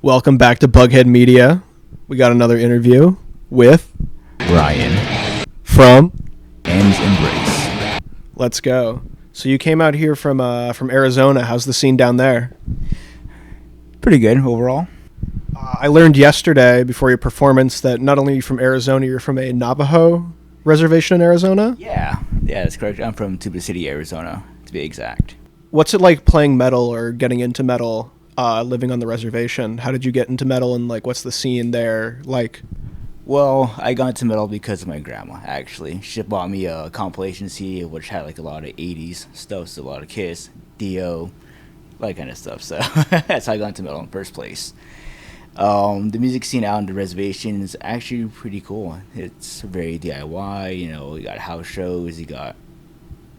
Welcome back to Bughead Media. We got another interview with Ryan from M's Embrace. Let's go. So you came out here from Arizona. How's the scene down there? Pretty good overall. I learned yesterday before your performance that not only are you from Arizona, you're from a Navajo reservation in Arizona? Yeah, that's correct. I'm from Tuba City, Arizona, to be exact. What's it like playing metal or getting into metal, living on the reservation? How did you get into metal, and what's the scene there like? Well, I got into metal because of my grandma, actually. She bought me a compilation CD which had a lot of 80s stuff, so a lot of Kiss, Dio, that kind of stuff. So that's how I got into metal in the first place. The music scene out on the reservation is actually pretty cool. It's very DIY, you got house shows, you got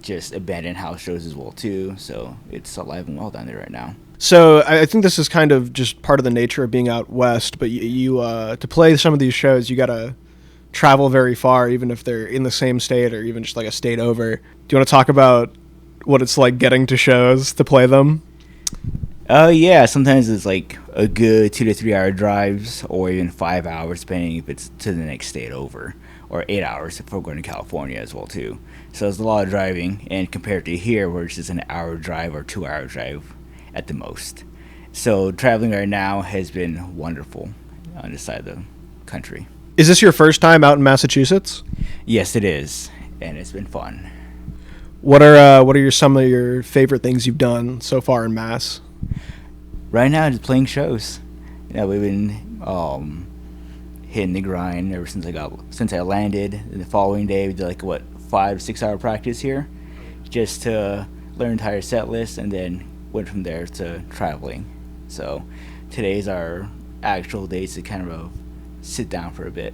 just abandoned house shows as well too, so it's alive and well down there right now. So I think this is kind of just part of the nature of being out west, but you to play some of these shows, you gotta travel very far, even if they're in the same state or even just a state over. Do you want to talk about what it's like getting to shows to play them? Yeah, sometimes it's a good 2 to 3 hour drives, or even 5 hours, depending if it's to the next state over, or 8 hours if we're going to California as well too. So it's a lot of driving, and compared to here, where it's just an hour drive or 2 hour drive at the most. So traveling right now has been wonderful on this side of the country. Is this your first time out in Massachusetts? Yes, it is, and it's been fun. What are some of your favorite things you've done so far in Mass? Right now, just playing shows. We've been hitting the grind ever since I landed. And the following day, we did 5 to 6 hour practice here, just to learn the entire set list, and then went from there to traveling. So today's our actual day to kind of sit down for a bit,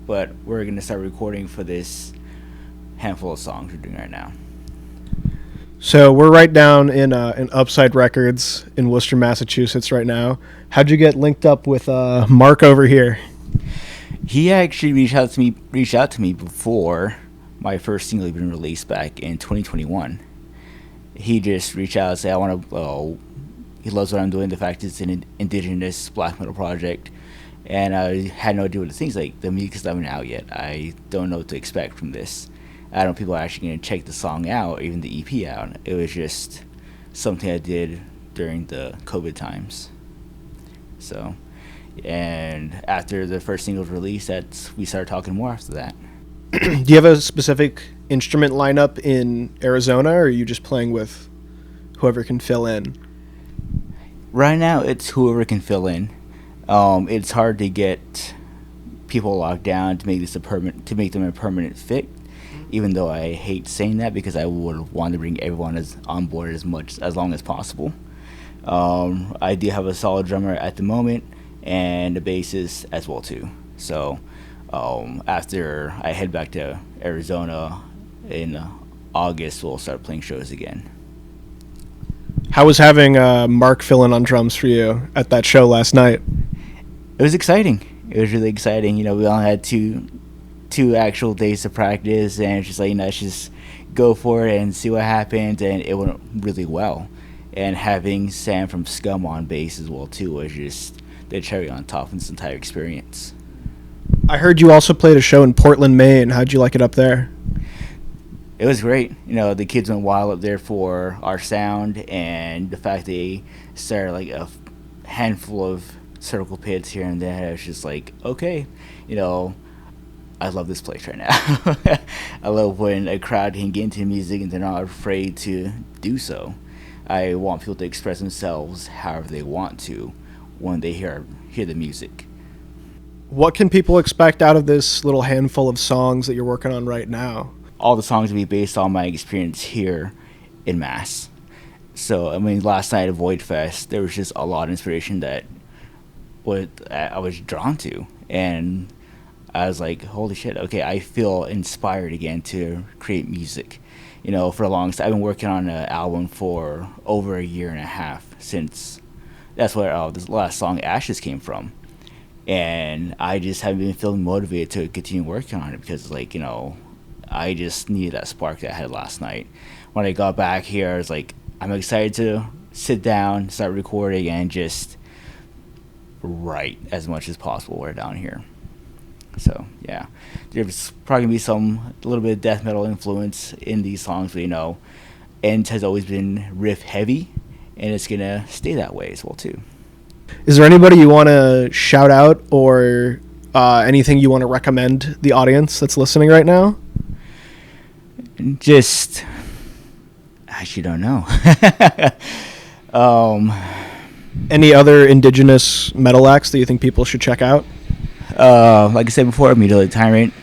but we're gonna start recording for this handful of songs we're doing right now. So we're right down in Upside Records in Worcester, Massachusetts right now. How'd you get linked up with Mark over here? He actually reached out to me before my first single had been released back in 2021. He just reached out and said, he loves what I'm doing, the fact it's an indigenous black metal project, and I had no idea what to think. The music's not even out yet. I don't know what to expect from this. I don't know if people are actually going to check the song out, or even the EP out. It was just something I did during the COVID times. So, and after the first single was released, we started talking more after that. Do you have a specific instrument lineup in Arizona, or are you just playing with whoever can fill in? Right now, it's whoever can fill in. It's hard to get people locked down to make them a permanent fit. Even though I hate saying that, because I would want to bring everyone on board as long as possible. I do have a solid drummer at the moment, and a bassist as well too. So after I head back to Arizona in August, we'll start playing shows again. How was having Mark fill in on drums for you at that show last night? It was exciting. It was really exciting. We only had two actual days to practice, and it's just let's just go for it and see what happens, and it went really well. And having Sam from Scum on bass as well too was just the cherry on top of this entire experience. I heard you also played a show in Portland, Maine. How'd you like it up there? It was great. The kids went wild up there for our sound, and the fact they started a handful of circle pits here and there. It's just okay, I love this place right now. I love when a crowd can get into music and they're not afraid to do so. I want people to express themselves however they want to when they hear the music. What can people expect out of this little handful of songs that you're working on right now? All the songs will be based on my experience here in Mass. So, last night at Void Fest, there was just a lot of inspiration that I was drawn to, and I was like, holy shit, okay, I feel inspired again to create music. For a long time, I've been working on an album for over a year and a half, since that's where this last song, Ashes, came from. And I just haven't been feeling motivated to continue working on it, because, I just needed that spark that I had last night. When I got back here, I was I'm excited to sit down, start recording, and just right as much as possible right down here. So yeah, there's probably gonna be a little bit of death metal influence in these songs, but Ends has always been riff heavy, and it's gonna stay that way as well too. Is there anybody you want to shout out, or anything you want to recommend the audience that's listening right now? Just, I actually don't know. Any other indigenous metal acts that you think people should check out? Like I said before, Mutilate Tyrant,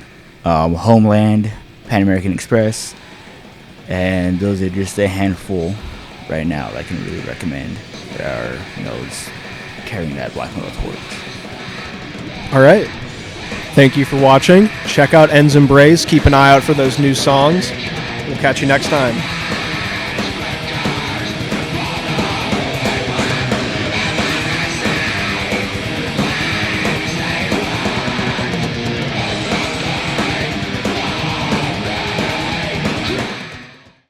Homeland, Pan American Express, and those are just a handful right now that I can really recommend that are, just carrying that black metal torch. All right. Thank you for watching. Check out Ends Embrace. Keep an eye out for those new songs. We'll catch you next time.